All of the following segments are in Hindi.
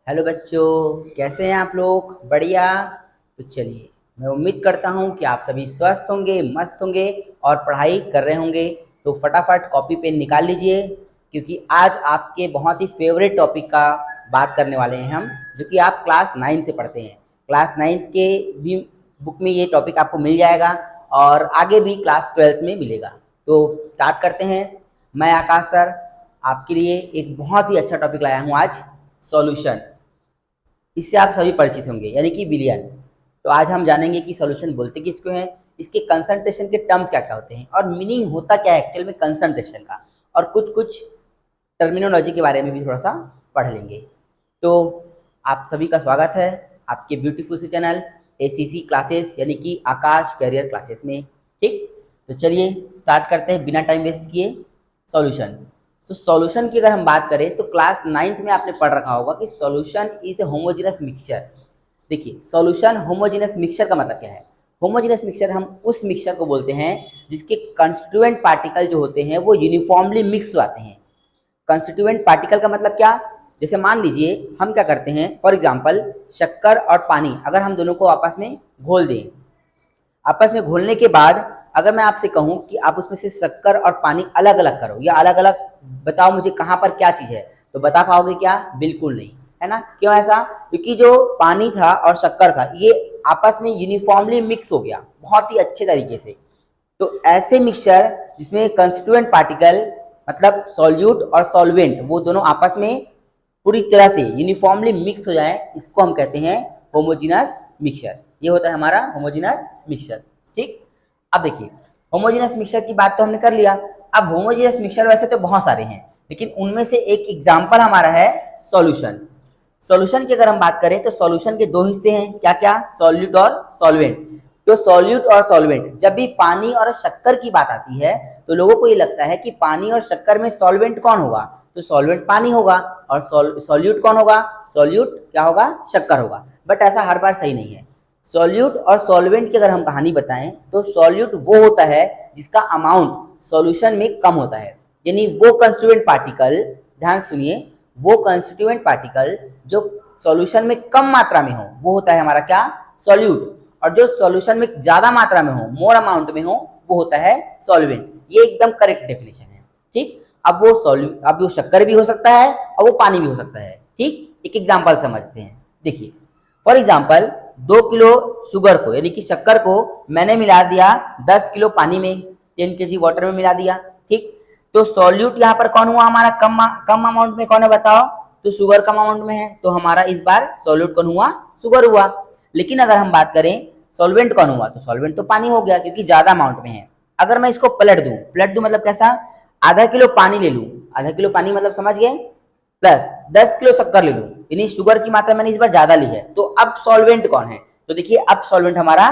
हेलो बच्चों, कैसे हैं आप लोग? बढ़िया। तो चलिए, मैं उम्मीद करता हूं कि आप सभी स्वस्थ होंगे, मस्त होंगे और पढ़ाई कर रहे होंगे। तो फटाफट कॉपी पेन निकाल लीजिए, क्योंकि आज आपके बहुत ही फेवरेट टॉपिक का बात करने वाले हैं हम, जो कि आप क्लास 9 से पढ़ते हैं। क्लास 9 के भी बुक में ये टॉपिक आपको मिल जाएगा और आगे भी क्लास 12 में मिलेगा। तो स्टार्ट करते हैं। मैं आकाश सर आपके लिए एक बहुत ही अच्छा टॉपिक लाया हूँ आज, सॉल्यूशन। इससे आप सभी परिचित होंगे, यानी कि बिलियन। तो आज हम जानेंगे कि सॉल्यूशन बोलते किसको हैं, इसके कंसंट्रेशन के टर्म्स क्या क्या होते हैं और मीनिंग होता क्या है एक्चुअल में कंसंट्रेशन का, और कुछ कुछ टर्मिनोलॉजी के बारे में भी थोड़ा सा पढ़ लेंगे। तो आप सभी का स्वागत है आपके ब्यूटीफुल से चैनल एसीसी क्लासेस, यानी कि आकाश कैरियर क्लासेस में। ठीक, तो चलिए स्टार्ट करते हैं बिना टाइम वेस्ट किए। सॉल्यूशन। तो सॉल्यूशन की अगर हम बात करें तो क्लास 9th में आपने पढ़ रखा होगा कि solution is a homogeneous mixture. देखिए, सॉल्यूशन होमोजेनस मिक्सचर का मतलब क्या है? होमोजेनस मिक्सचर हम उस मिक्सचर को बोलते हैं जिसके कंस्टिट्यूएंट पार्टिकल जो होते हैं वो यूनिफॉर्मली मिक्स होते हैं। कंस्टिट्यूएंट पार्टिकल का मतलब क्या? जैसे मान लीजिए हम क्या करते हैं, फॉर एग्जाम्पल शक्कर और पानी अगर हम दोनों को आपस में घोल दें, आपस में घोलने के बाद अगर मैं आपसे कहूं कि आप उसमें से शक्कर और पानी अलग अलग करो या अलग अलग बताओ मुझे कहां पर क्या चीज है, तो बता पाओगे क्या? बिल्कुल नहीं, है ना? क्यों ऐसा? क्योंकि जो पानी था और शक्कर था ये आपस में यूनिफॉर्मली मिक्स हो गया बहुत ही अच्छे तरीके से। तो ऐसे मिक्सचर जिसमें कंस्टिट्यूएंट पार्टिकल मतलब सॉल्यूट और सॉल्वेंट वो दोनों आपस में पूरी तरह से यूनिफॉर्मली मिक्स हो जाए, इसको हम कहते हैं होमोजेनस मिक्सचर। ये होता है हमारा होमोजेनस मिक्सचर। ठीक, अब देखिए होमोजेनस मिक्सचर की बात तो हमने कर लिया। अब होमोजेनस मिक्सचर वैसे तो बहुत सारे हैं, लेकिन उनमें से एक एग्जाम्पल हमारा है सॉल्यूशन। सॉल्यूशन की अगर हम बात करें तो सॉल्यूशन के दो हिस्से हैं, क्या क्या? सॉल्यूट और सॉल्वेंट। तो सॉल्यूट और सॉल्वेंट, जब भी पानी और शक्कर की बात आती है तो लोगों को ये लगता है कि पानी और शक्कर में सॉल्वेंट कौन होगा, तो सॉल्वेंट पानी होगा और सॉल्यूट कौन होगा? सॉल्यूट क्या होगा? शक्कर होगा। बट ऐसा हर बार सही नहीं है। सॉल्यूट और सॉल्वेंट की अगर हम कहानी बताएं तो सॉल्यूट वो होता है जिसका अमाउंट सॉल्यूशन में कम होता है, यानी वो कंस्टिट्यूएंट पार्टिकल, ध्यान सुनिए, वो कंस्टिट्यूएंट पार्टिकल जो सॉल्यूशन में कम मात्रा में हो वो होता है हमारा क्या? सॉल्यूट। और जो सॉल्यूशन में ज्यादा मात्रा में हो, मोर अमाउंट में हो, वो होता है सॉल्वेंट। ये एकदम करेक्ट डेफिनेशन है। ठीक, अब वो शक्कर भी हो सकता है और वो पानी भी हो सकता है। ठीक, एक एग्जांपल समझते हैं। देखिए, फॉर एग्जांपल 2 किलो शुगर को यानी कि शक्कर को मैंने मिला दिया 10 किलो पानी में, 10 kg वाटर में मिला दिया। ठीक, तो सॉल्यूट यहाँ पर कौन हुआ हमारा? कम अमाउंट में कौन है बताओ? तो शुगर कम अमाउंट में है, तो हमारा इस बार सॉल्यूट कौन हुआ? शुगर हुआ। लेकिन अगर हम बात करें सॉल्वेंट कौन हुआ, तो सॉल्वेंट तो पानी हो गया क्योंकि ज्यादा अमाउंट में है। अगर मैं इसको पलट दूं मतलब कैसा? आधा किलो पानी ले लूं, आधा किलो पानी मतलब समझ गए, प्लस 10 किलो शक्कर ले लूं, यानी शुगर की मात्रा मैंने इस बार ज्यादा ली है। तो अब सॉल्वेंट कौन है? तो देखिए अब सॉल्वेंट हमारा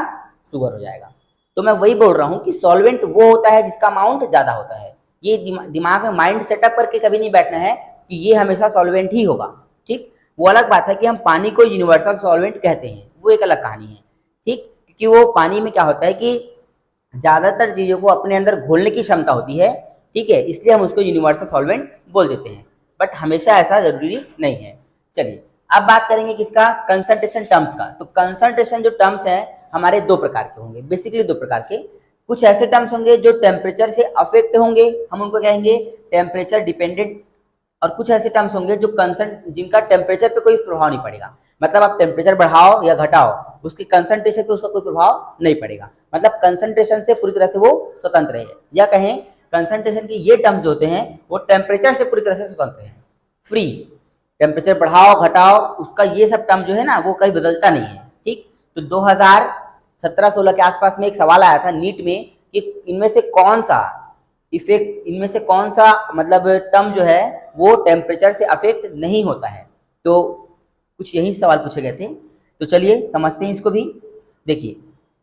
शुगर हो जाएगा। तो मैं वही बोल रहा हूं कि सॉल्वेंट वो होता है जिसका अमाउंट ज्यादा होता है। ये दिमाग में माइंड सेटअप करके कभी नहीं बैठना है कि ये हमेशा सॉल्वेंट ही होगा। ठीक, वो अलग बात है कि हम पानी को यूनिवर्सल सॉल्वेंट कहते हैं, वो एक अलग कहानी है। ठीक, क्योंकि वो पानी में क्या होता है कि ज्यादातर चीजों को अपने अंदर घोलने की क्षमता होती है। ठीक है, इसलिए हम उसको यूनिवर्सल सॉल्वेंट बोल देते हैं, बट हमेशा ऐसा जरूरी नहीं है। चलिए अब बात करेंगे किसका? कंसंट्रेशन टर्म्स का। तो कंसंट्रेशन जो टर्म्स हैं हमारे दो प्रकार के होंगे, बेसिकली दो प्रकार के। कुछ ऐसे टर्म्स होंगे जो टेम्परेचर से अफेक्ट होंगे, हम उनको कहेंगे टेम्परेचर डिपेंडेंट। और कुछ ऐसे टर्म्स होंगे जो जिनका टेम्परेचर पे कोई प्रभाव नहीं पड़ेगा, मतलब आप टेम्परेचर बढ़ाओ या घटाओ उसके कंसंट्रेशन पे उसका कोई प्रभाव नहीं पड़ेगा, मतलब कंसंट्रेशन से पूरी तरह से वो स्वतंत्र है। या कहें कंसंट्रेशन के ये टर्म्स जो होते हैं वो टेम्परेचर से पूरी तरह से स्वतंत्र है, फ्री। टेम्परेचर बढ़ाओ घटाओ उसका ये सब टर्म जो है ना वो कहीं बदलता नहीं है। ठीक, तो 2017-16 के आसपास में एक सवाल आया था नीट में कि इनमें से कौन सा इफेक्ट, इनमें से कौन सा मतलब टर्म जो है वो टेम्परेचर से अफेक्ट नहीं होता है। तो कुछ यही सवाल पूछे गए थे। तो चलिए समझते हैं इसको भी। देखिए,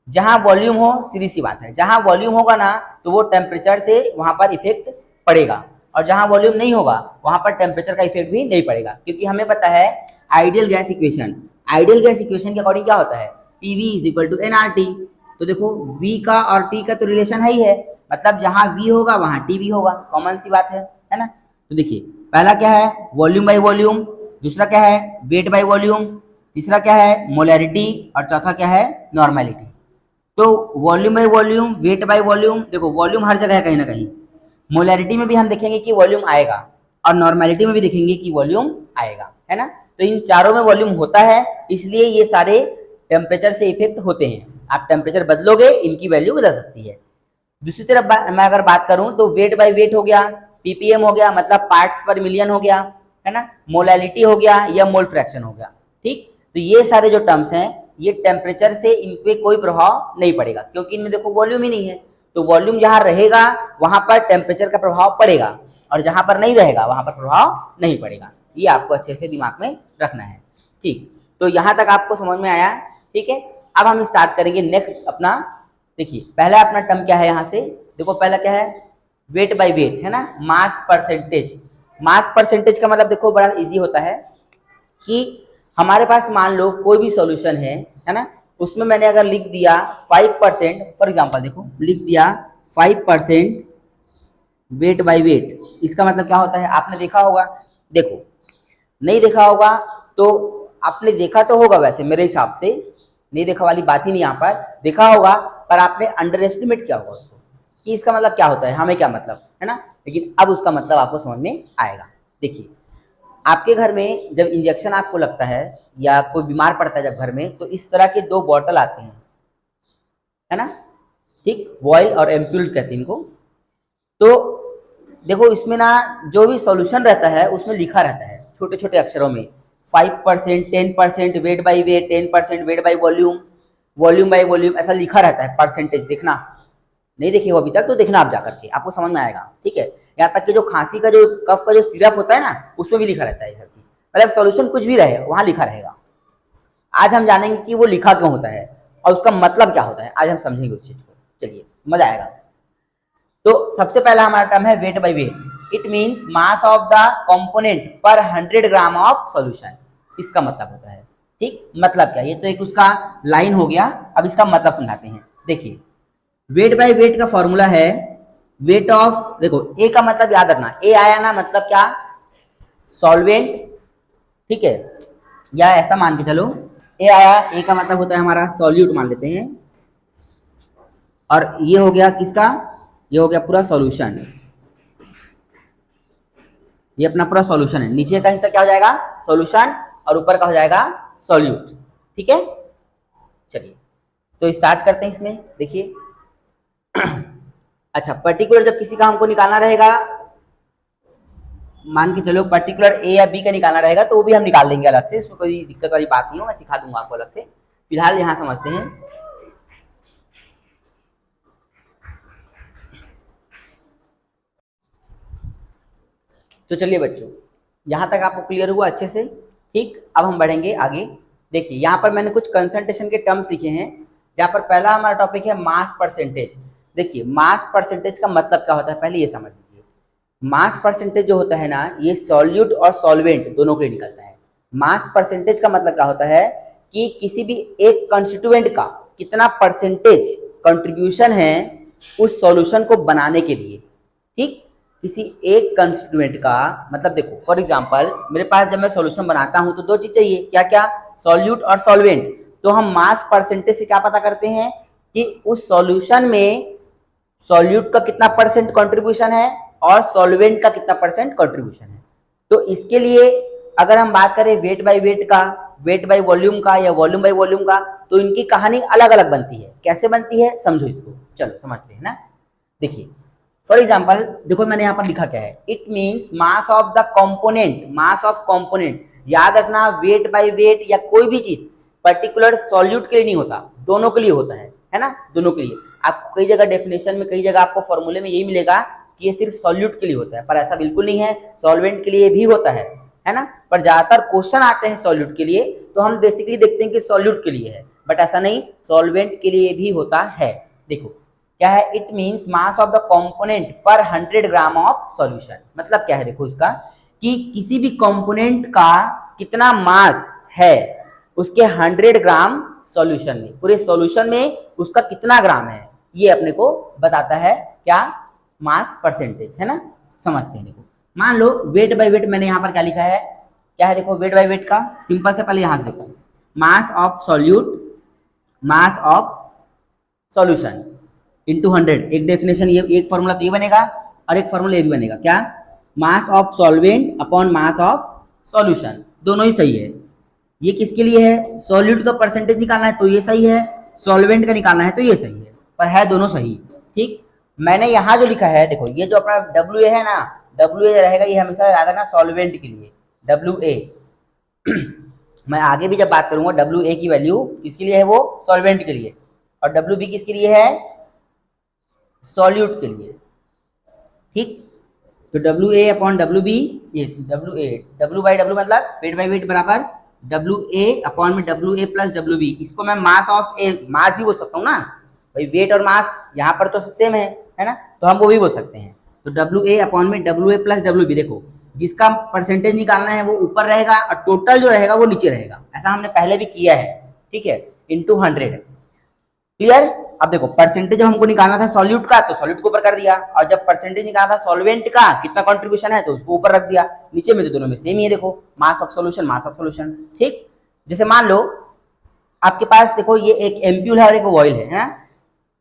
जहां वॉल्यूम हो, सीधी सी बात है, जहां वॉल्यूम होगा ना तो वो टेम्परेचर से वहां पर इफेक्ट पड़ेगा, और जहां वॉल्यूम नहीं होगा वहां पर टेम्परेचर का इफेक्ट भी नहीं पड़ेगा। क्योंकि हमें पता है ideal gas equation, ideal gas equation के अकॉर्डिंग क्या होता है? PV is equal to NRT. तो देखो V का और T का तो रिलेशन है ही है, मतलब जहां V होगा वहां T भी होगा, कॉमन सी बात है ना? तो देखिए पहला क्या है? वॉल्यूम बाई वॉल्यूम, दूसरा क्या है वेट बाय वॉल्यूम, तीसरा क्या है मोलैरिटी, और चौथा क्या है नॉर्मेलिटी। तो volume by volume, weight by volume, देखो वॉल्यूम हर जगह है कहीं ना कहीं, मोलैरिटी में भी हम देखेंगे कि वॉल्यूम आएगा, और नॉर्मेलिटी में भी देखेंगे कि वॉल्यूम आएगा, है ना। तो इन चारों में वॉल्यूम होता है, इसलिए ये सारे टेम्परेचर से इफेक्ट होते हैं। आप टेम्परेचर बदलोगे इनकी वैल्यू बदल सकती है। दूसरी तरफ मैं अगर बात करूं तो वेट बाय वेट हो गया, पीपीएम हो गया मतलब पार्ट्स पर मिलियन हो गया, है ना, मोलैलिटी हो गया या मोल फ्रैक्शन हो गया, ठीक। तो ये सारे जो टर्म्स हैं ये टेम्परेचर से इन पे कोई प्रभाव नहीं पड़ेगा, क्योंकि इनमें देखो वॉल्यूम ही नहीं है। तो वॉल्यूम जहां रहेगा वहां पर टेम्परेचर का प्रभाव पड़ेगा, और जहां पर नहीं रहेगा वहां पर प्रभाव नहीं पड़ेगा। ये आपको अच्छे से दिमाग में रखना है, ठीक। तो यहां तक आपको समझ में आया, ठीक है। अब हम स्टार्ट करेंगे नेक्स्ट अपना। देखिए पहला अपना टर्म क्या है, यहां से देखो पहला क्या है वेट बाय वेट, है ना, मास परसेंटेज। मास परसेंटेज का मतलब देखो बड़ा इजी होता है कि हमारे पास मान लो कोई भी सॉल्यूशन है ना, उसमें मैंने अगर लिख दिया 5%, फॉर एग्जांपल देखो लिख दिया 5% वेट बाय वेट, इसका मतलब क्या होता है आपने देखा होगा, देखो नहीं देखा होगा तो आपने देखा तो होगा, वैसे मेरे हिसाब से नहीं देखा वाली बात ही नहीं, यहाँ पर देखा होगा पर आपने अंडर एस्टिमेट किया होगा उसको कि इसका मतलब क्या होता है, हमें क्या मतलब, है ना। लेकिन अब उसका मतलब आपको समझ में आएगा। देखिए आपके घर में जब इंजेक्शन आपको लगता है या कोई बीमार पड़ता है जब घर में, तो इस तरह के 2 बॉटल आते हैं, है ना, ठीक, वॉइल और एम्प्यूल्स कहते हैं इनको। तो देखो इसमें ना जो भी सॉल्यूशन रहता है उसमें लिखा रहता है छोटे छोटे अक्षरों में 5%, 10% wait by wait, 10% weight by volume, volume by volume, ऐसा लिखा रहता है परसेंटेज। देखना नहीं देखे हो अभी तक तो देखना आप जाकर के, आपको समझ में आएगा, ठीक है। यहाँ तक कि जो खांसी का जो कफ का जो सिरप होता है ना उसमें भी लिखा रहता है ये सब चीज, मतलब सॉल्यूशन कुछ भी रहे वहां लिखा रहेगा। आज हम जानेंगे कि वो लिखा क्यों होता है और उसका मतलब क्या होता है, आज हम समझेंगे उस चीज को, चलिए मजा आएगा। तो सबसे पहला हमारा टर्म है wait by wait. It means mass of the component पर 100 ग्राम ऑफ सॉल्यूशन, इसका मतलब होता है, ठीक। मतलब क्या, ये तो एक उसका लाइन हो गया, अब इसका मतलब समझाते हैं। देखिए वेट बाय वेट का फॉर्मूला है वेट ऑफ, देखो ए का मतलब याद रखना, ए आया ना मतलब क्या सॉल्वेंट, ठीक है, या ऐसा मान के चलो ए आया, ए का मतलब होता है हमारा सॉल्यूट मान लेते हैं, और ये हो गया किसका, ये हो गया पूरा सॉल्यूशन, ये अपना पूरा सॉल्यूशन है। नीचे का हिस्सा क्या हो जाएगा सॉल्यूशन और ऊपर का हो जाएगा सॉल्यूट, ठीक है। चलिए तो स्टार्ट करते हैं इसमें। देखिए अच्छा पर्टिकुलर जब किसी का हमको निकालना रहेगा, मान के चलो पर्टिकुलर ए या बी का निकालना रहेगा तो वो भी हम निकाल लेंगे अलग से, इसमें कोई दिक्कत वाली बात नहीं हो, मैं सिखा दूंगा आपको अलग से। फिलहाल यहां समझते हैं। तो चलिए बच्चों यहां तक आपको क्लियर हुआ अच्छे से, ठीक। अब हम बढ़ेंगे आगे। देखिए यहाँ पर मैंने कुछ कंसंट्रेशन के टर्म्स लिखे हैं, जहां पर पहला हमारा टॉपिक है मास परसेंटेज। देखिए मास परसेंटेज का मतलब क्या होता है पहले ये समझ लीजिए। मास परसेंटेज जो होता है ना ये सॉल्यूट और सॉल्वेंट दोनों के लिए निकलता है। मास परसेंटेज का मतलब क्या होता है कि किसी भी एक कंस्टिट्यूएंट का कितना परसेंटेज कंट्रीब्यूशन है उस सॉल्यूशन को बनाने के लिए, ठीक। किसी एक कंस्टिट्यूएंट का मतलब देखो फॉर एग्जांपल मेरे पास जब मैं सॉल्यूशन बनाता हूं तो 2 चीज चाहिए, क्या क्या, सॉल्यूट और सॉल्वेंट। तो हम मास परसेंटेज से क्या पता करते हैं कि उस सॉल्यूशन में सॉल्यूट का कितना परसेंट कंट्रीब्यूशन है और सॉल्वेंट का कितना परसेंट कंट्रीब्यूशन है। तो इसके लिए अगर हम बात करें वेट बाय वेट का, वेट बाय वॉल्यूम का या वॉल्यूम बाय वॉल्यूम का, तो इनकी कहानी अलग अलग बनती है। कैसे बनती है समझो इसको, चलो समझते हैं ना। देखिए फॉर एग्जाम्पल देखो मैंने यहाँ पर लिखा क्या है, it means mass of the component, mass of component. याद रखना वेट बाय वेट या कोई भी चीज पर्टिकुलर सॉल्यूट के लिए नहीं होता, दोनों के लिए होता है ना, दोनों के लिए। आपको कई जगह डेफिनेशन में, कई जगह आपको फॉर्मूले में यही मिलेगा कि ये सिर्फ सॉल्यूट के लिए होता है, पर ऐसा बिल्कुल नहीं है, सॉल्वेंट के लिए भी होता है ना। पर ज्यादातर क्वेश्चन आते हैं सॉल्यूट के लिए, तो हम बेसिकली देखते हैं कि सॉल्यूट के लिए है, बट ऐसा नहीं, सॉल्वेंट के लिए भी होता है। देखो क्या है, it means mass of the component पर 100 ग्राम ऑफ सॉल्यूशन। मतलब क्या है देखो इसका, कि किसी भी कंपोनेंट का कितना मास है उसके 100 ग्राम सॉल्यूशन में, पूरे सॉल्यूशन में उसका कितना ग्राम है, ये अपने को बताता है क्या, मास परसेंटेज, है ना। समझते हैं देखो मान लो वेट बाय वेट मैंने यहाँ पर क्या लिखा है, क्या है देखो, वेट बाय वेट का सिंपल से पहले यहां से देखो, mass of solute, mass of solution into 100। एक डेफिनेशन ये, एक फॉर्मूला तो ये बनेगा और एक फॉर्मूला ये भी बनेगा, क्या, mass of solvent upon mass of solution, दोनों ही सही है। ये किसके लिए है, सॉल्यूट का परसेंटेज निकालना है तो ये सही है, सॉल्वेंट का निकालना है तो ये सही है, पर है दोनों सही। ठीक, मैंने यहाँ जो लिखा है देखो, ये जो अपना डब्ल्यू है ना, डब्ल्यू रहेगा ये हमेशा याद रखना सॉल्वेंट के लिए, डब्ल्यू ए मैं आगे भी जब बात करूंगा डब्ल्यू ए की वैल्यू किसके लिए है, वो सॉल्वेंट के लिए, और डब्ल्यू बी किसके लिए है, सॉल्यूट के लिए। ठीक, तो W A upon W B, ये W A, W by W मतलब वेट बाई वेट बराबर डब्ल्यू ए अपॉन में W A plus W B. इसको मैं मास ऑफ ए, मास भी बोल सकता हूँ ना भाई, वेट और मास यहाँ पर तो सब सेम है ना, तो हम वो भी बोल सकते हैं। तो डब्ल्यू ए अपॉन में W A plus W B, देखो जिसका परसेंटेज निकालना है वो ऊपर रहेगा और टोटल जो रहेगा वो नीचे रहेगा, ऐसा हमने पहले भी किया है। ठीक है, इंटू 100, क्लियर। अब देखो परसेंटेज जब हमको निकालना था सॉल्यूट का तो सॉल्यूट को ऊपर कर दिया, और जब परसेंटेज निकालना था सॉल्वेंट का कितना कंट्रीब्यूशन है तो उसको ऊपर रख दिया, नीचे में तो दोनों में सेम ही है, देखो mass of solution, mass of solution. ठीक, जैसे मान लो आपके पास देखो ये एक एम्प्यूल है और एक वॉइल है ना,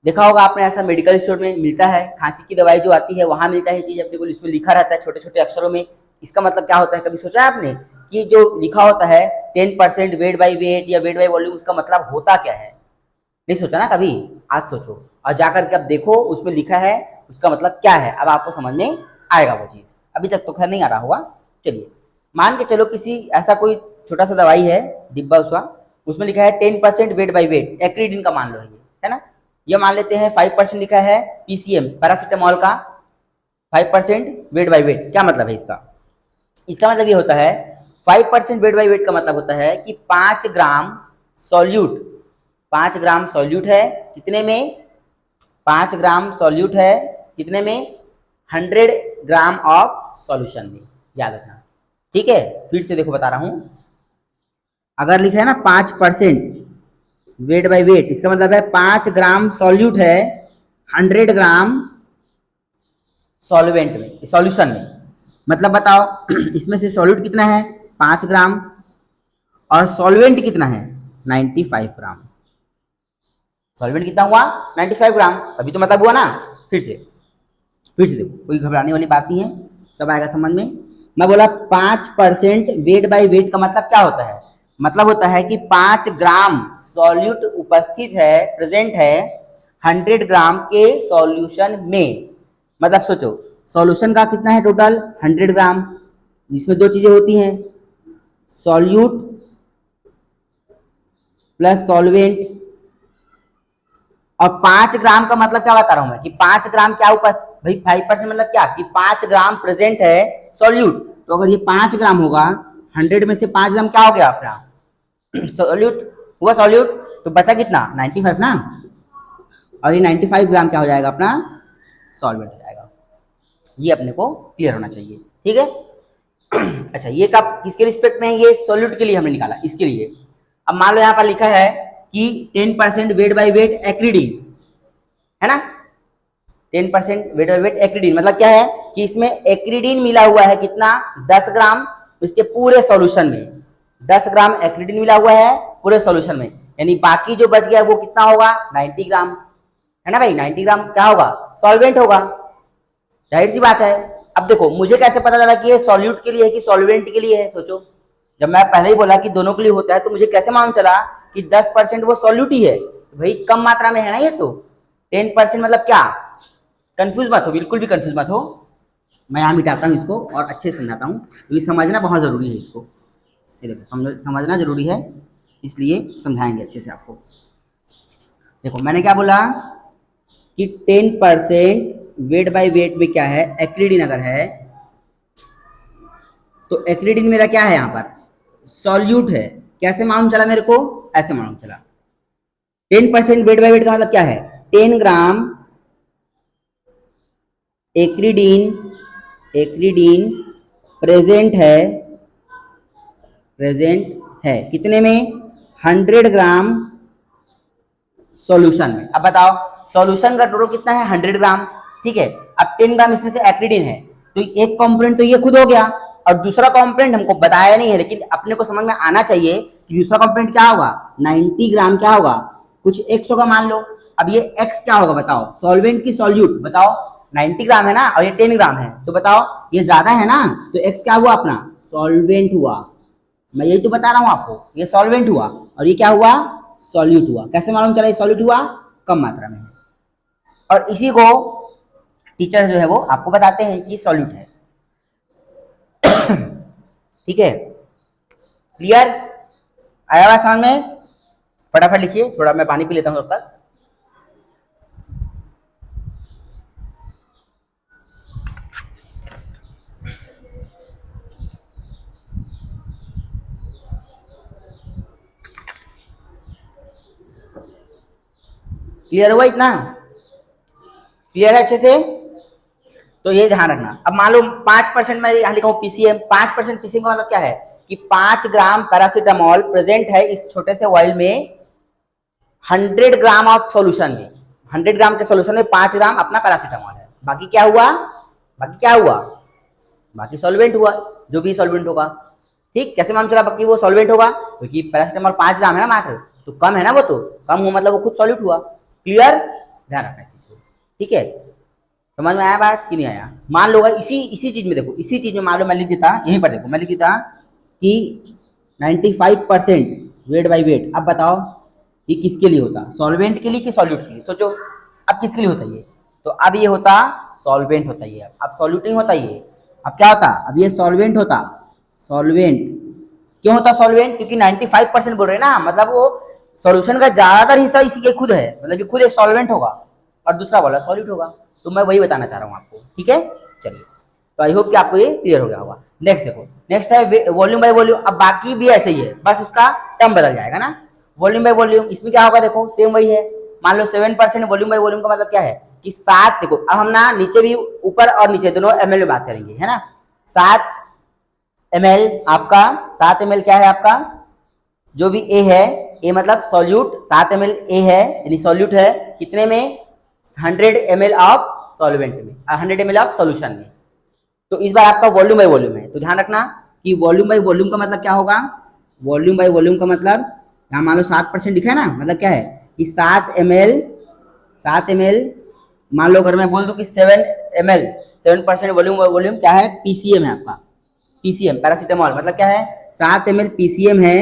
देखा होगा आपने, ऐसा मेडिकल स्टोर में मिलता है, खांसी की दवाई जो आती है वहां मिलता है चीज, अपने को इसमें लिखा रहता है छोटे छोटे अक्षरों में। इसका मतलब क्या होता है, कभी सोचा है आपने कि जो लिखा होता है 10% वेट बाई वेट या वेट बाई वॉल्यूम, उसका मतलब होता क्या है, नहीं सोचा ना कभी, आज सोचो और जाकर के अब देखो उसमें लिखा है उसका मतलब क्या है, अब आपको समझ में आएगा वो चीज, अभी तक तो खैर नहीं आ रहा होगा। चलिए मान के चलो किसी ऐसा कोई छोटा सा दवाई है डिब्बा उसका, उसमें लिखा है 10% वेट बाई वेट, एक्रीडिन का मान लो ये है ना, ये मान लेते हैं 5% लिखा है पीसीएम पैरासिटामोल का, 5% वेट बाई वेट। क्या मतलब है इसका, इसका मतलब ये होता है 5% वेट बाई वेट का मतलब होता है कि 5 ग्राम सॉल्यूट, 5 ग्राम सॉल्यूट है कितने में, 5 ग्राम सॉल्यूट है कितने में, 100 ग्राम ऑफ सॉल्यूशन में, याद रखना। ठीक है, फिर से देखो बता रहा हूं, अगर लिखा है ना 5% वेट बाई वेट, इसका मतलब है 5 ग्राम सॉल्यूट है 100 ग्राम सॉल्वेंट में, सॉल्यूशन में, मतलब बताओ इसमें से सॉल्यूट कितना है 5 ग्राम और सॉल्वेंट कितना है 95 ग्राम, सॉल्वेंट कितना हुआ 95 ग्राम, अभी तो मतलब हुआ ना। फिर से देखो, कोई घबराने वाली बात नहीं है, सब आएगा समझ में। मैं बोला 5% वेट बाई वेट का मतलब क्या होता है, मतलब होता है कि 5 ग्राम सॉल्यूट उपस्थित है, प्रेजेंट है 100 ग्राम के सॉल्यूशन में। मतलब सोचो सॉल्यूशन का कितना है टोटल 100 ग्राम, जिसमें दो चीजें होती हैं, सॉल्यूट प्लस सॉल्वेंट, और 5 ग्राम का मतलब क्या बता रहा हूं मैं कि 5 ग्राम क्या ऊपर भाई 5% मतलब क्या कि 5 ग्राम प्रेजेंट है सॉल्यूट, तो अगर ये 5 ग्राम होगा 100 में से 5 ग्राम क्या हो गया अपना सॉल्यूट हुआ, सॉल्यूट तो बचा कितना 95 ना, और ये 95 ग्राम क्या हो जाएगा अपना सॉल्वेंट हो जाएगा। ये अपने को क्लियर होना चाहिए, ठीक है। अच्छा ये कब किसके रिस्पेक्ट में है, ये सॉल्यूट के लिए हमने निकाला, इसके लिए। अब मान लो यहाँ पर लिखा है कि 10% वेट बाई वेट एक्रीडिन है ना, 10% वेट बाई वेट एक्रीडिन मतलब क्या है कि इसमें एक्रीडिन मिला हुआ है कितना 10 ग्राम, इसके पूरे सॉल्यूशन में 10 ग्राम एक्रीडिन मिला हुआ है पूरे सॉल्यूशन में, यानी बाकी जो बच गया वो कितना होगा 90 ग्राम है ना भाई, 90 ग्राम क्या होगा सॉल्वेंट होगा, जाहिर सी बात है। अब देखो मुझे कैसे पता चला कि ये सॉल्यूट के लिए है कि सॉल्वेंट के लिए है, सोचो जब मैं पहले ही बोला कि दोनों के लिए होता है तो मुझे कैसे मालूम चला कि 10% वो सॉल्यूट ही है, भाई कम मात्रा में है ना ये, तो 10% मतलब क्या, कंफ्यूज मत हो, बिल्कुल भी कंफ्यूज मत हो। मैं यहाँ मिटाता हूँ इसको और अच्छे से समझाता हूँ क्योंकि समझना बहुत जरूरी है इसको, देखो समझना जरूरी है इसलिए समझाएंगे अच्छे से आपको। देखो मैंने क्या बोला कि 10% वेट बाई वेट में क्या है एक्रीडिन अगर है तो एक्रीडिन मेरा क्या है यहाँ पर सॉल्यूट है, कैसे मालूम चला मेरे को, ऐसे मालूम चला 10% वेट बाई वेट का मतलब क्या है 10 ग्राम एक्रीडिन प्रेजेंट है कितने में 100 ग्राम सॉल्यूशन में। अब बताओ सॉल्यूशन का टोटल कितना है 100 ग्राम, ठीक है। अब 10 ग्राम इसमें से एक्रीडिन है तो एक कंपोनेंट तो ये खुद हो गया, और दूसरा कंपोनेंट हमको बताया नहीं है, लेकिन अपने को समझ में आना चाहिए कि दूसरा कंपोनेंट क्या होगा, 90 ग्राम क्या होगा, कुछ x होगा मान लो। अब ये x क्या होगा बताओ, सॉल्वेंट की सॉल्यूट बताओ, 90 ग्राम है ना और ये 10 ग्राम है, तो बताओ ये ज्यादा है ना, तो x क्या हुआ अपना, सॉल्वेंट हुआ। मैं यही तो बता रहा हूं आपको, ये सॉल्वेंट हुआ और ये क्या हुआ, सॉल्यूट हुआ। कैसे मालूम चला ये सॉल्यूट हुआ, कम मात्रा में है। और इसी को टीचर जो है वो आपको बताते हैं कि सॉल्यूट है। ठीक है, क्लियर, आया हुआ समझ में? फटाफट लिखिए, थोड़ा मैं पानी पी लेता हूं तब तक। क्लियर हुआ इतना? क्लियर है अच्छे से? तो ये ध्यान रखना। अब मान लो 5% मैं यहाँ लिखा हूँ पीसीएम, 5% पीसीएम का मतलब क्या है कि 5 ग्राम पैरासीटामोल प्रेजेंट है इस छोटे से ऑयल में 100 ग्राम ऑफ सॉल्यूशन में। 100 ग्राम के सॉल्यूशन में 5 ग्राम अपना पैरासीटामोल है। बाकी क्या हुआ, बाकी क्या हुआ, बाकी सॉल्वेंट हुआ, जो भी सॉल्वेंट होगा। ठीक, कैसे मालूम चला बाकी वो सॉल्वेंट होगा, क्योंकि पैरासीटामोल 5 ग्राम है ना मात्र, तो कम है ना वो, तो कम हुआ मतलब वो खुद सॉल्यूट हुआ। क्लियर, ध्यान रखना चीज को। ठीक है, समझ में आया बात कि नहीं आया? मान लो इसी चीज में देखो, इसी चीज में मान लो मैं लिख देता, यहीं पर देखो मैं लिख देता कि 95% वेट बाई वेट। अब बताओ ये किसके लिए होता, सॉल्वेंट के लिए कि सॉल्यूट के लिए? सोचो अब किसके लिए होता ये, तो अब ये होता सॉल्वेंट होता ये, अब सॉल्यूट नहीं होता ये, अब क्या होता, अब ये सॉल्वेंट होता। सॉल्वेंट क्यों होता सॉल्वेंट, क्योंकि 95% बोल रहे हैं ना, मतलब वो सॉल्यूशन का ज्यादातर हिस्सा इसी के खुद है, मतलब ये खुद एक सॉल्वेंट होगा और दूसरा वाला सॉल्यूट होगा। तो मैं वही बताना चाह रहा हूँ आपको। ठीक है, चलिए, तो आई होप कि आपको ये क्लियर हो गया होगा। नेक्स्ट देखो, नेक्स्ट है वॉल्यूम बाय वॉल्यूम। अब बाकी भी ऐसे ही है, बस उसका टर्म बदल जाएगा ना। वॉल्यूम बाय वॉल्यूम, इसमें क्या होगा देखो, सेम वही है। मान लो 7% वॉल्यूम बाय वॉल्यूम का मतलब क्या है कि 7, देखो अब हम ना नीचे भी, ऊपर और नीचे दोनों एमएल में बात करेंगे, है ना। 7 ml आपका, 7 ml क्या है आपका, जो भी ए है, ए मतलब सॉल्यूट, 7 ml ए है यानी सॉल्यूट है, कितने में, 100 ml ऑफ सॉल्वेंट में, 100 ml ऑफ सॉल्यूशन में। तो इस बार आपका वॉल्यूम बाय वॉल्यूम है, तो ध्यान रखना कि वॉल्यूम बाय वॉल्यूम का मतलब क्या होगा, वॉल्यूम बाय वॉल्यूम का मतलब यहाँ मान लो 7% लिखा है ना, मतलब क्या है कि 7 ml, मान लो अगर मैं बोल दूं कि 7 ml, 7% वॉल्यूम बाय वॉल्यूम क्या है, पीसीएम है आपका, पीसीएम पैरासीटामोल, मतलब क्या है 7 ml पीसीएम है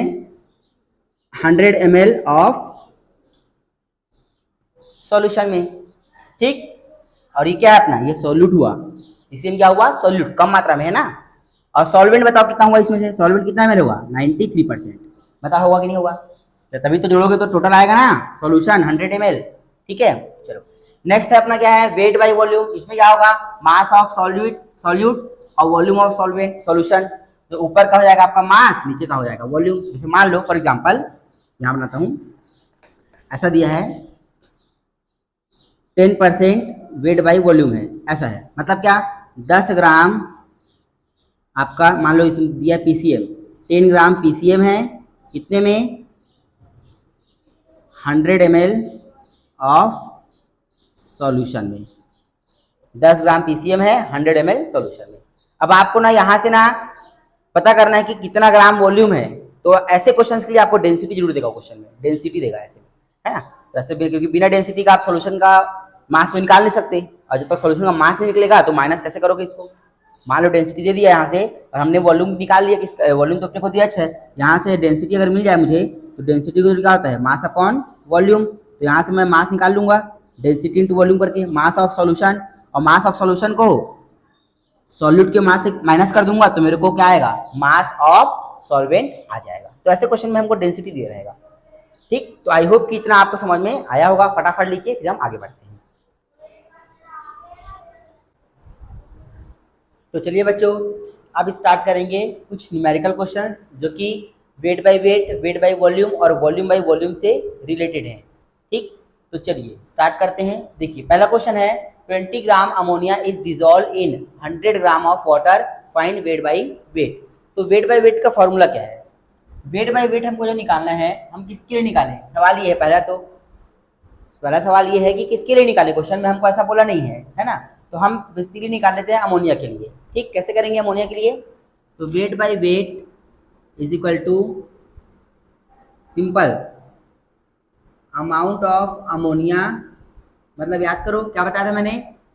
100 ml ऑफ सॉल्यूशन में। ठीक, और ये क्या है अपना, ये सॉल्यूट हुआ, पीसीएम क्या हुआ, सॉल्यूट, कम मात्रा में है ना। और सॉल्वेंट बताओ कितना हुआ इसमें से, सॉल्वेंट कितना में होगा, 93%। बताओ होगा कि नहीं होगा, तो तभी तो जोड़ोगे तो टोटल आएगा ना, सॉल्यूशन 100 ml। ठीक है, चलो नेक्स्ट है अपना क्या है, वेट बाय वॉल्यूम। इसमें क्या होगा, मास ऑफ सॉल्यूट और वॉल्यूम ऑफ सॉल्वेंट सॉल्यूशन। तो ऊपर का हो जाएगा आपका मास, नीचे का हो जाएगा वॉल्यूम। जैसे मान लो फॉर एग्जांपल यहां बनाता हूं, ऐसा दिया है 10% वेट बाई वॉल्यूम है, ऐसा है, मतलब क्या 10 ग्राम आपका, मान लो इसमें दिया पीसीएम, 10 ग्राम पीसीएम है, कितने में, 100 ml ऑफ सॉल्यूशन में। 10 ग्राम पीसीएम है 100 ml सॉल्यूशन में। अब आपको ना यहाँ से ना पता करना है कि कितना ग्राम वॉल्यूम है, तो ऐसे क्वेश्चंस के लिए आपको डेंसिटी जरूर देगा, क्वेश्चन में डेंसिटी देगा ऐसे, है ना। वैसे क्योंकि बिना डेंसिटी का आप सॉल्यूशन का मास तो निकाल नहीं सकते, और जब तक सॉल्यूशन का मास नहीं निकलेगा तो माइनस कैसे करोगे इसको। मान लो डेंसिटी दे दिया यहाँ से और हमने वॉल्यूम निकाल लिया, किस वॉल्यूम तो अपने को दिया 6, यहाँ से डेंसिटी अगर मिल जाए मुझे, तो डेंसिटी को क्या होता है, मास अपॉन वॉल्यूम। तो यहाँ से मैं मास निकाल लूंगा, डेंसिटी इंटू वॉल्यूम करके, मास ऑफ सॉल्यूशन, और मास ऑफ सॉल्यूशन को सॉल्यूट के मास से माइनस कर दूंगा तो मेरे को क्या आएगा, मास ऑफ सॉल्वेंट आ जाएगा। तो ऐसे क्वेश्चन में हमको डेंसिटी दिया रहेगा। ठीक, तो आई होप कि इतना आपको समझ में आया होगा। फटाफट लिखिए, फिर हम आगे बढ़ते हैं। तो चलिए बच्चों, अब स्टार्ट करेंगे कुछ न्यूमेरिकल क्वेश्चंस जो कि wait by wait, weight by volume और वॉल्यूम बाय वॉल्यूम से रिलेटेड हैं। ठीक, तो चलिए स्टार्ट करते हैं। देखिए पहला क्वेश्चन है, 20 gram ammonia is dissolve in 100 gram of water, find wait by wait. तो वेट बाय वेट का फॉर्मूला क्या है, वेट बाय वेट हमको जो निकालना है, हम किसके लिए निकालें, सवाल ये है। पहला सवाल ये है कि किसके लिए निकालें, क्वेश्चन में हमको ऐसा बोला नहीं है, है ना। तो हम बेसिकली निकाल लेते हैं अमोनिया के लिए। ठीक, कैसे करेंगे अमोनिया के लिए, तो weight by weight is equal to simple amount of ammonia, मतलब याद करो क्या बताया था मैंने,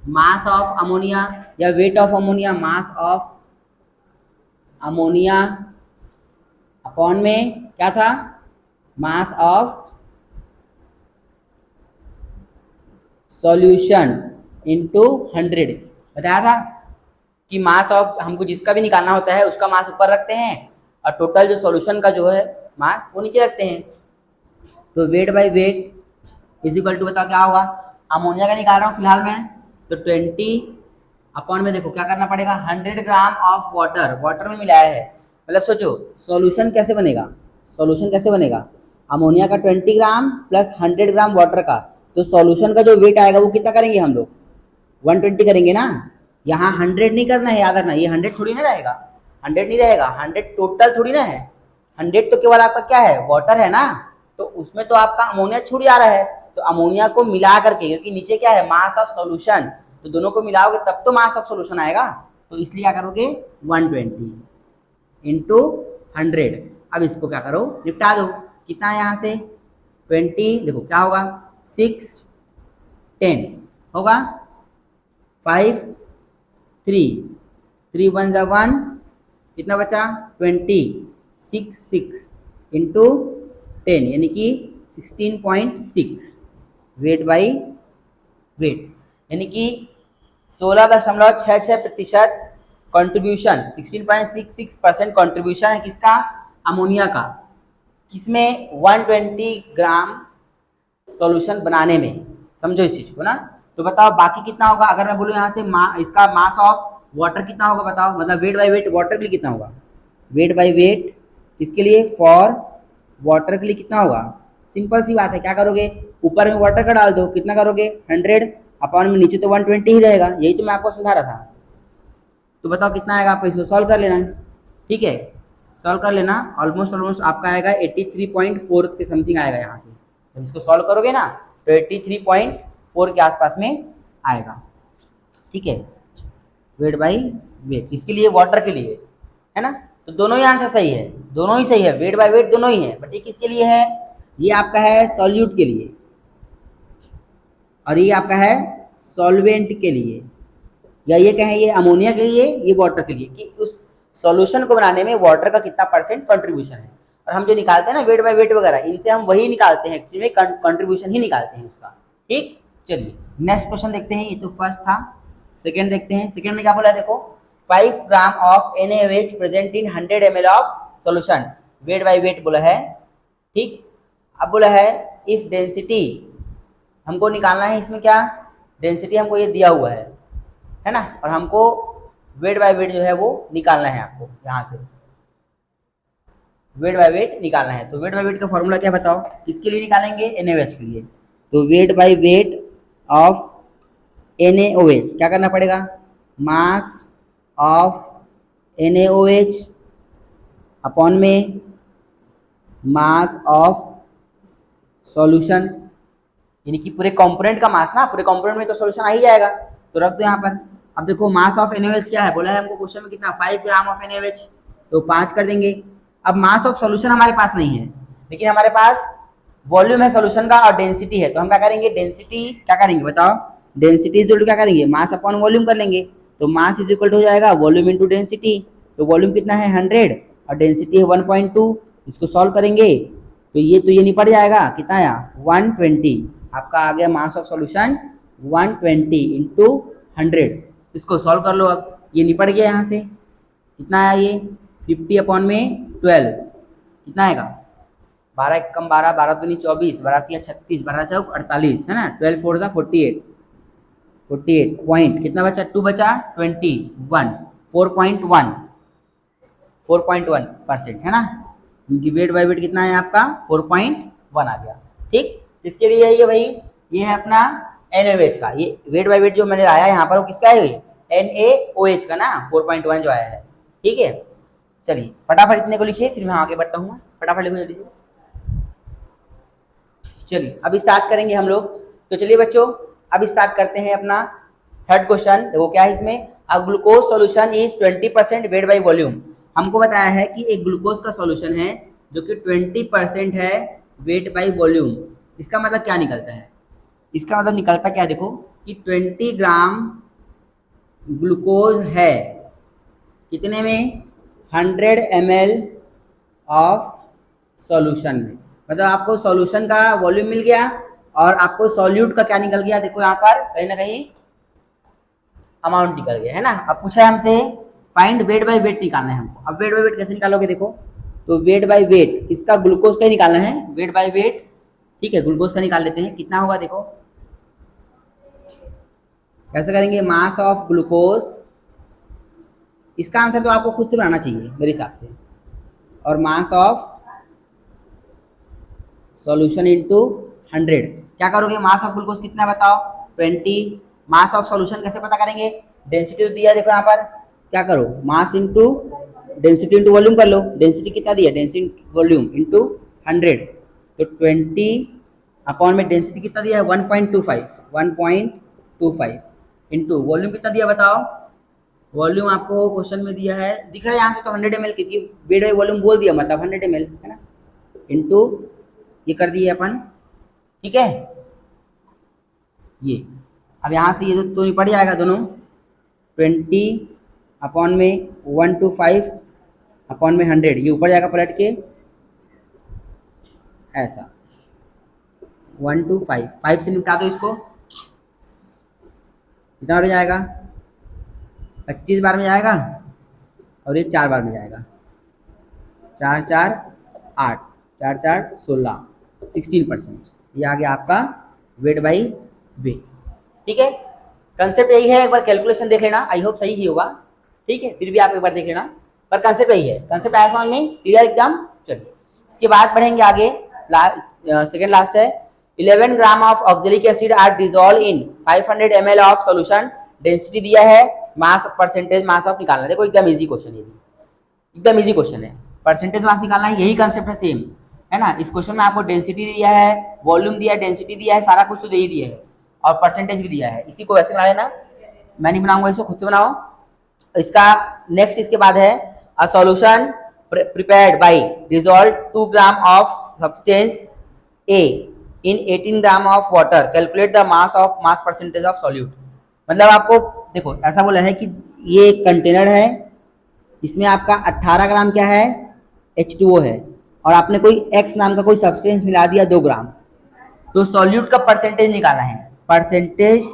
मास ऑफ अमोनिया या weight of ammonia, mass of ammonia upon में क्या था, मास ऑफ सॉल्यूशन इनटू 100। बताया था कि मास ऑफ हमको जिसका भी निकालना होता है उसका मास ऊपर रखते हैं और टोटल जो सॉल्यूशन का जो है मास वो नीचे रखते हैं। तो weight by weight is equal to, बताओ क्या होगा, अमोनिया का निकाल रहा हूँ फिलहाल मैं, तो 20 अपॉन में देखो क्या करना पड़ेगा, 100 ग्राम ऑफ वाटर, वाटर में मिलाया है, मतलब सोचो सॉल्यूशन कैसे बनेगा, सॉल्यूशन कैसे बनेगा, अमोनिया का 20 ग्राम प्लस 100 ग्राम वाटर का, तो सॉल्यूशन का जो वेट आएगा वो कितना करेंगे हम लोग, 120 करेंगे ना। यहाँ 100 नहीं करना है, याद रखना, ये 100 थोड़ी ना रहेगा, 100 नहीं रहेगा, 100 टोटल थोड़ी ना है, 100 तो केवल आपका क्या है, वाटर है ना, तो उसमें तो आपका अमोनिया छूट जा रहा है, तो अमोनिया को मिला करके, क्योंकि नीचे क्या है, मास ऑफ सॉल्यूशन, तो दोनों को मिलाओगे तब तो मास ऑफ सॉल्यूशन आएगा, तो इसलिए क्या करोगे 120 इंटू 100। अब इसको क्या करो, निपटा दो, कितना है यहाँ से 20, देखो क्या होगा 6 10 होगा, 5 3 3 1 जा 1, कितना बचा 20, 6 6 इंटू 10 यानी कि 16.6 वेट बाई वेट, यानी कि 16.66% कंट्रीब्यूशन, 16.66% कंट्रीब्यूशन है किसका, अमोनिया का, किसमें 120 ग्राम सॉल्यूशन बनाने में, समझो इस चीज को ना। तो बताओ बाकी कितना होगा, अगर मैं बोलूँ यहाँ से इसका मास ऑफ वाटर कितना होगा बताओ, मतलब वेट बाय वेट वाटर के लिए कितना होगा, वेट बाय वेट किसके लिए, फॉर वाटर के लिए कितना होगा, सिंपल सी बात है, क्या करोगे ऊपर में वाटर का डाल दो, कितना करोगे 100 अपॉन में नीचे तो 120 ही रहेगा, यही तो मैं आपको समझा रहा था। तो बताओ कितना आएगा आपको, इसको सॉल्व कर लेना है, ठीक है, सॉल्व कर लेना, ऑलमोस्ट आपका आएगा 83.4 के समथिंग आएगा यहाँ से, जब इसको सॉल्व करोगे ना तो 83.4 के आसपास में आएगा, ठीक है, वेट बाई वेट, इसके लिए वाटर के लिए है ना, तो दोनों ही आंसर सही है, दोनों ही सही है, वेट बाय वेट दोनों ही है, बट ये किसके लिए है, ये आपका है सॉल्यूट के लिए और ये आपका है सॉल्वेंट के लिए, या ये कहें ये अमोनिया के लिए, ये वाटर के लिए, कि उस सॉल्यूशन को बनाने में वाटर का कितना परसेंट कंट्रीब्यूशन है। और हम जो निकालते हैं ना वेट बाय वेट वगैरह, इनसे हम वही निकालते हैं, एक्चुअली कंट्रीब्यूशन ही निकालते हैं उसका, ठीक। चलिए नेक्स्ट क्वेश्चन देखते हैं, ये तो फर्स्ट था, सेकंड देखते हैं, सेकंड में क्या बोला है देखो, 5 gram of NaOH present in 100 ml of solution, wait by wait बोला है, ठीक। अब बोला है इफ डेंसिटी, हमको निकालना है इसमें क्या, डेंसिटी हमको ये दिया हुआ है ना, और हमको वेट बाय वेट जो है वो निकालना है, आपको यहाँ से वेट बाय वेट निकालना है। तो वेट बाय वेट का फॉर्मूला क्या बताओ, किसके लिए निकालेंगे, NaOH के लिए, तो weight by weight of NaOH क्या करना पड़ेगा, मास ऑफ NaOH अपॉन में मास ऑफ सॉल्यूशन, यानी कि पूरे कंपोनेंट का मास ना, पूरे कंपोनेंट में तो सॉल्यूशन आ ही जाएगा, तो रख दो यहाँ पर। अब देखो मास ऑफ NaOH क्या है, बोला है हमको क्वेश्चन में कितना, 5 ग्राम ऑफ NaOH, तो 5 कर देंगे। अब मास ऑफ सॉल्यूशन हमारे पास नहीं है, लेकिन हमारे पास वॉल्यूम है सॉल्यूशन का और डेंसिटी है, तो हम क्या करेंगे, डेंसिटी क्या करेंगे बताओ, डेंसिटी इज इक्वल टू क्या करेंगे, मास अपॉन वॉल्यूम कर लेंगे, तो मास इज इक्वल टू हो जाएगा वॉल्यूम इंटू डेंसिटी, तो वॉल्यूम कितना है 100 और डेंसिटी है 1.2, इसको सॉल्व करेंगे तो ये निपट जाएगा, कितना आया 120, आपका आ गया मास ऑफ सॉल्यूशन 120 इंटू 100, इसको सॉल्व कर लो, अब ये निपट गया यहाँ से, कितना आया ये 50 अपॉन में 12, कितना आएगा 12 कम 12, 12 दूनी 24, 12 36, 12 चौक 48 है ना, 12 4 जा 48 पॉइंट, कितना बचा 2 बचा 21, 4.1% है ना, क्योंकि वेट बाय वेट कितना है आपका 4.1 आ गया, ठीक। इसके लिए ये भाई ये है अपना NaOH का, ये वेट बाय वेट जो मैंने लाया यहाँ पर वो किसका है, ये NaOH का ना 4.1 जो आया है, ठीक है। चलिए फटाफट इतने को लिखिए, फिर मैं आगे बढ़ता हूँ, फटाफट लिखो जल्दी से। चलिए अभी स्टार्ट करेंगे हम लोग, तो चलिए बच्चों अभी स्टार्ट करते हैं अपना थर्ड क्वेश्चन। देखो क्या है इसमें, अ glucose solution is 20% weight by volume, हमको बताया है कि एक ग्लूकोज का सॉल्यूशन है जो कि 20% है वेट बाई वॉल्यूम। इसका मतलब क्या निकलता है? इसका मतलब निकलता क्या है, देखो कि 20 ग्राम ग्लूकोज है कितने में, 100 ml ऑफ सॉल्यूशन में। मतलब आपको सॉल्यूशन का वॉल्यूम मिल गया और आपको सॉल्यूट का क्या निकल गया, देखो यहाँ पर कहीं ना कहीं अमाउंट निकल गया है ना। अब पूछा है हमसे फाइंड वेट बाय वेट निकालना है हमको। अब वेट बाय वेट कैसे निकालोगे, देखो तो वेट बाय वेट किसका, ग्लूकोज का ही निकालना है वेट बाय वेट। ठीक है, ग्लूकोज का निकाल लेते हैं, कितना होगा देखो कैसे करेंगे, मास ऑफ ग्लूकोज। इसका आंसर तो आपको खुद से बनाना चाहिए मेरे हिसाब से, और मास ऑफ सॉल्यूशन इनटू 100। क्या करोगे, मास ऑफ ग्लूकोज कितना है बताओ, 20। मास ऑफ सॉल्यूशन कैसे पता करेंगे, डेंसिटी तो दिया है देखो यहाँ पर, क्या करो mass into density into volume कर लो। डेंसिटी कितना दिया, डेंसिटी वॉल्यूम इनटू 100, तो 20 अपॉन में डेंसिटी कितना दिया है 1.25 इनटू वॉल्यूम कितना दिया बताओ। वॉल्यूम आपको क्वेश्चन में दिया है, दिख रहा है यहाँ से तो 100 ml, क्योंकि वेट बाई वॉल्यूम बोल दिया मतलब 100 ml है ना, इनटू ये कर दिए अपन। ठीक है, ये अब यहाँ से ये तो निपट जाएगा दोनों, 20 अपॉन में 125 अपॉन में 100, ये ऊपर जाएगा पलट के ऐसा 125, 5 से निपटा दो इसको, कितना हो जाएगा 25 बार में जाएगा, और ये 4 बार में जाएगा, 4 4 8, 4 4 16, 16%। ये आ गया आपका वेट बाई वेट। ठीक है, कंसेप्ट यही है, एक बार कैलकुलेशन देख लेना, आई होप सही ही होगा। ठीक है, फिर भी आप एक बार देख लेना, पर कंसेप्ट यही है, कंसेप्ट आया समझ में, क्लियर एकदम। चलिए इसके बाद बढ़ेंगे आगे, सेकेंड लास्ट है, 11 gram of oxalic acid are dissolve in 500 ml of solution. Density दिया है, मास परसेंटेज मास ऑफ निकालना है। देखो एकदम इजी क्वेश्चन है, एकदम इजी क्वेश्चन है, परसेंटेज मास निकालना है, यही कंसेप्ट है सेम है ना। इस क्वेश्चन में आपको डेंसिटी दिया है, वॉल्यूम दिया है, डेंसिटी दिया है, सारा कुछ तो दे ही दिया है, और परसेंटेज भी दिया है। इसी को वैसे बना लेना, मैं नहीं बनाऊंगा, इसको खुद से बनाओ। इसका नेक्स्ट इसके बाद है a solution prepared by dissolve 2 gram of substance A in 18 gram of water, calculate the mass percentage of solute. मतलब आपको देखो ऐसा बोला है कि ये एक कंटेनर है, इसमें आपका 18 ग्राम क्या है H2O है, और आपने कोई X नाम का कोई सब्सटेंस मिला दिया 2 ग्राम, तो सॉल्यूट का परसेंटेज निकालना है, परसेंटेज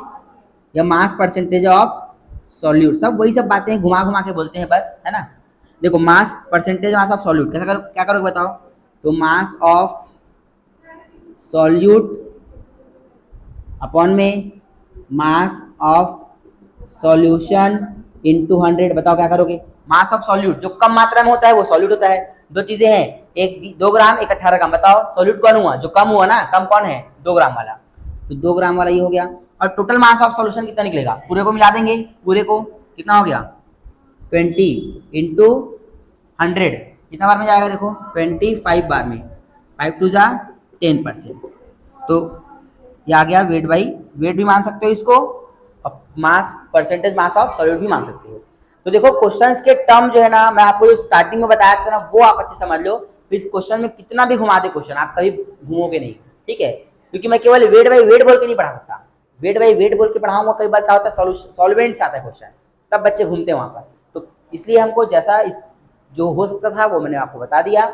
या मास परसेंटेज ऑफ सॉल्यूट। सब वही सब बातें घुमा घुमा के बोलते हैं बस, है ना। देखो mass percentage mass of solute कैसा करो, क्या करोगे बताओ, तो मास ऑफ सॉल्यूट अपॉन में मास ऑफ सॉल्यूशन इनटू 100, बताओ क्या करोगे। मास ऑफ सॉल्यूट जो कम मात्रा में होता है वो सॉल्यूट होता है, दो चीजें हैं, एक 2 ग्राम एक 18 ग्राम, बताओ सॉल्यूट कौन हुआ, जो कम हुआ ना, कम कौन है 2 ग्राम वाला, तो 2 ग्राम वाला ये हो गया। और टोटल मास ऑफ सॉल्यूशन कितना निकलेगा, पूरे को मिला देंगे, पूरे को कितना हो गया 20 इंटू 100, कितना बार में जाएगा देखो 25 बार में, 5 टू जा 10%, तो ये आ गया वेट बाई वेट भी मान सकते हो इसको, और mass percentage mass of solute भी मान सकते हो। तो देखो क्वेश्चंस के टर्म जो है ना, मैं आपको जो स्टार्टिंग में बताया था ना, वो आप अच्छे समझ लो। इस क्वेश्चन में कितना भी घुमा दे क्वेश्चन, आप कभी घूमोगे नहीं, ठीक है, क्योंकि मैं केवल वेट बाई वेट बोल के नहीं पढ़ा सकता, वेट बाई वेट बोल के पढ़ाऊंगा, कई बार क्या होता है सॉल्वेंट्स आता है क्वेश्चन, तब बच्चे घूमते हैं वहां पर, तो इसलिए हमको जैसा जो हो सकता था वो मैंने आपको बता दिया।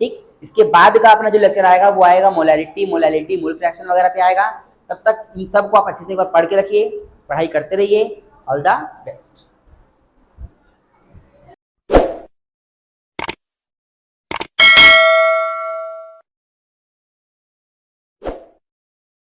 ठीक, इसके बाद का अपना जो लेक्चर आएगा वो आएगा मोलैलिटी मोल फ्रैक्शन वगैरह पे आएगा। तब तक इन सबको आप अच्छे से एक बार पढ़ के रखिए, पढ़ाई करते रहिए। All the best.